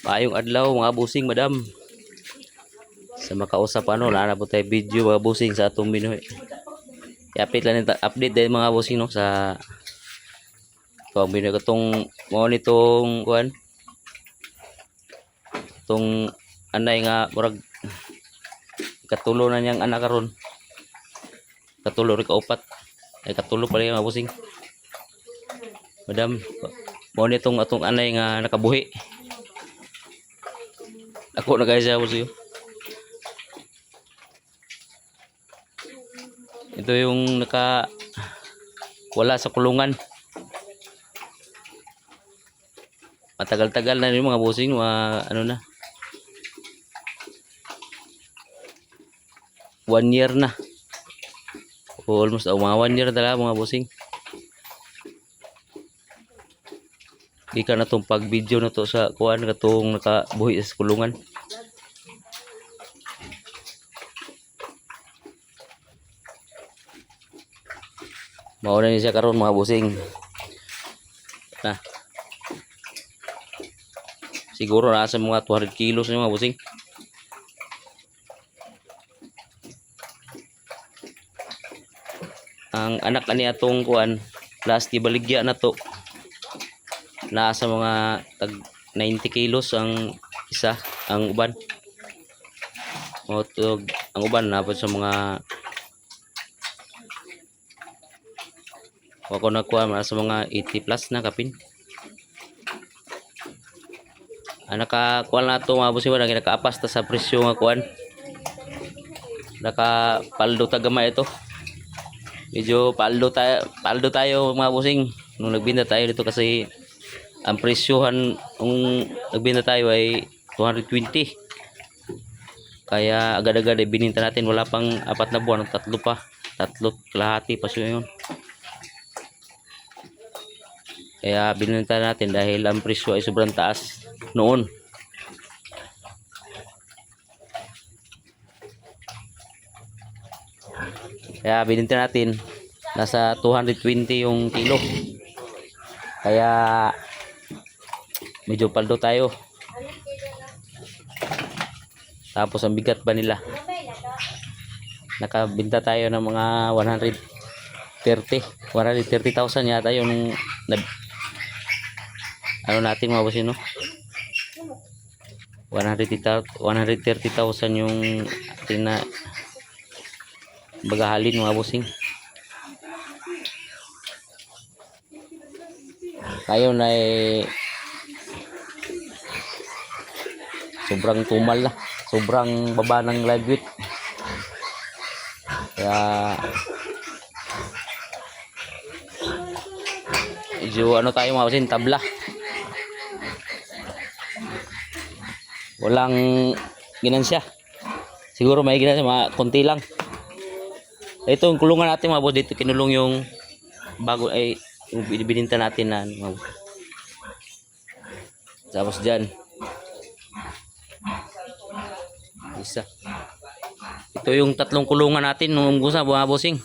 Maayong adlaw mga busing madam. Sa makausap na po tayo video mga busing sa atong binuhi. I-update lang nito, update din mga busing no sa itong binuhi ko tong mo nitong kuan. Tong anay nga murag katulo na niyang anak karon. Katulo ri kaupat. Ay katulo pa rin mga busing. Madam, mo nitong atong anay nga nakabuhi. Ako na guys ya busing. Ito yung wala sa kulungan. Matagal-tagal na yung mga busing, ano na. 1 year na. Almost mga 1 year talaga mga busing. Di ka na tong pag-video na to sa kuan katong nakabuhi sa kulungan. Mauna ni siya karon mga busing. Na. Siguro nasa mga 200 kilos mga busing. Ang anak ani atong kuan, last baligya na to. Nasa mga tag 90 kilos ang isa, ang uban. Ang uban na sa mga ako nagkuha sa mga 80 plus na kapin. Nakakuha na ito mga busing, nakaapas ta sa presyo nga kuan. Nakapaldo tagamay ito. Medyo paldo tayo mga busing nung nagbinta tayo dito kasi ang presyohan nung nagbinta tayo ay 220. Kaya agad-agad ay bininta natin, wala pang 4 na buwan, 3 pa. 3 kalahati pa siya yun. Kaya bininta natin dahil ang presyo ay sobrang taas noon. Kaya bininta natin nasa 220 yung kilo. Kaya medyo paldo tayo. Tapos ang bigat ba nila? Nakabinta tayo ng mga 130,000 yata yung ano natin mga boss, no? 130,000 yung bagahalin mga bossing. Tayo na sobrang tumal na, sobrang baba ng live weight. Kaya medyo ano tayo mga bossing, tabla. Walang ginansya. Siguro may ginansya, mga konti lang. Ito yung kulungan natin mga boss, dito kinulong yung bago ay yung bininta natin na tapos dyan isa. Ito yung 3 kulungan natin nung gusa mga bossing.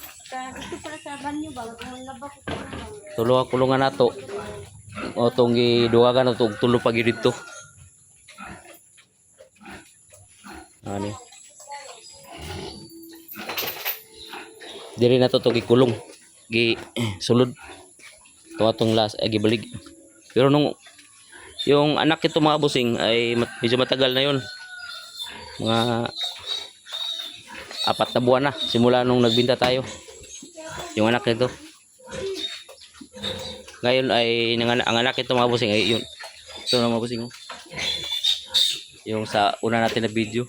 Tulo kulungan nato o itong giduwagan na itong tulo pag dito. Ano diri na to gikulong sulod to atong last ay gibalig. Pero nung yung anak ito mga busing ay medyo matagal na yun, mga 4 na buwan na simula nung nagbinta tayo yung anak nito. Ngayon ay ang anak ito mga busing ay yun, ito na mga busing yung sa una natin na video.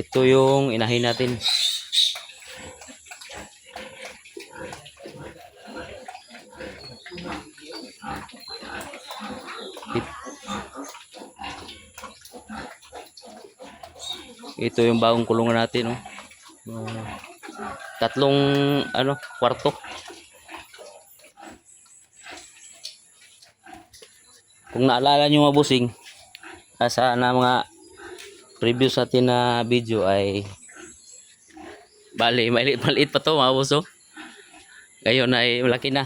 Ito yung inahin natin. Ito yung bagong kulungan natin, 3 kwarto. Kung naalala nyo mga busing, sa mga previous natin na video ay bali maliit pa to mga buso. Ngayon ay malaki na.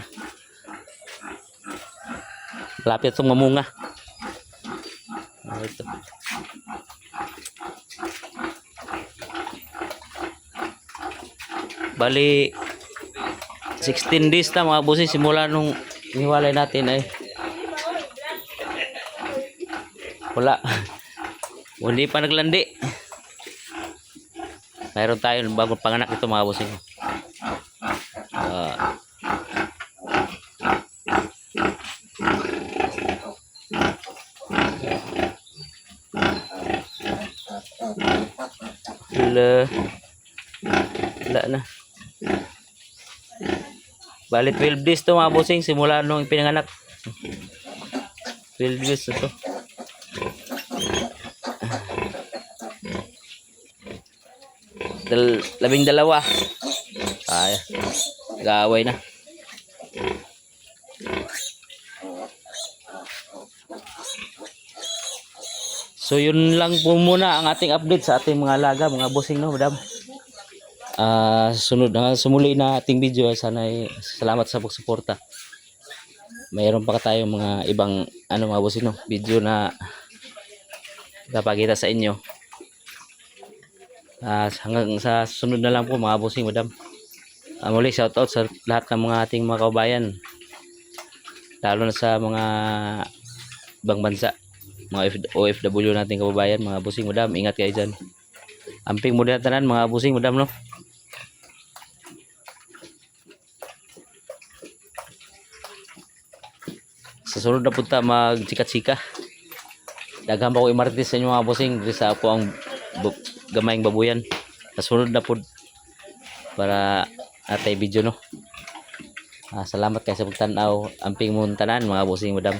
Lapit itong mamunga. Ito. Bali 16 days na mga bossing simula nung iniwalay natin ay wala. Hindi pa naglandi. Mayroon tayo bagong panganak ito mga bossing. Wala na. Bali 12 days to mga bossing simula nung pinanganak. 12 days na to. Labing dalawa. Ay, gaway na. So yun lang po muna ang ating update sa ating mga alaga mga bossing no madam. Sunod na sumuli na ating video sana salamat sa pagsuporta. Mayroon pa tayong mga ibang mga bossing no video na ipapakita sa inyo. Hanggang sa sunod na lang po mga bossing madam. Muli shout out sa lahat ng mga ating mga kababayan lalo na sa mga ibang bansa, mga OFW nating kababayan mga bossing madam, ingat kayo dyan. Amping muna tanan mga bossing madam no. Sa sunod na punta magchika-chika. Daghan pa ko imartis sa inyo mga bossing sa ako ang gamayng babuyan. Nasunod na po para atay video no. Salamat kayo sa pagtanaw. Amping mo tanan mga bossing madam.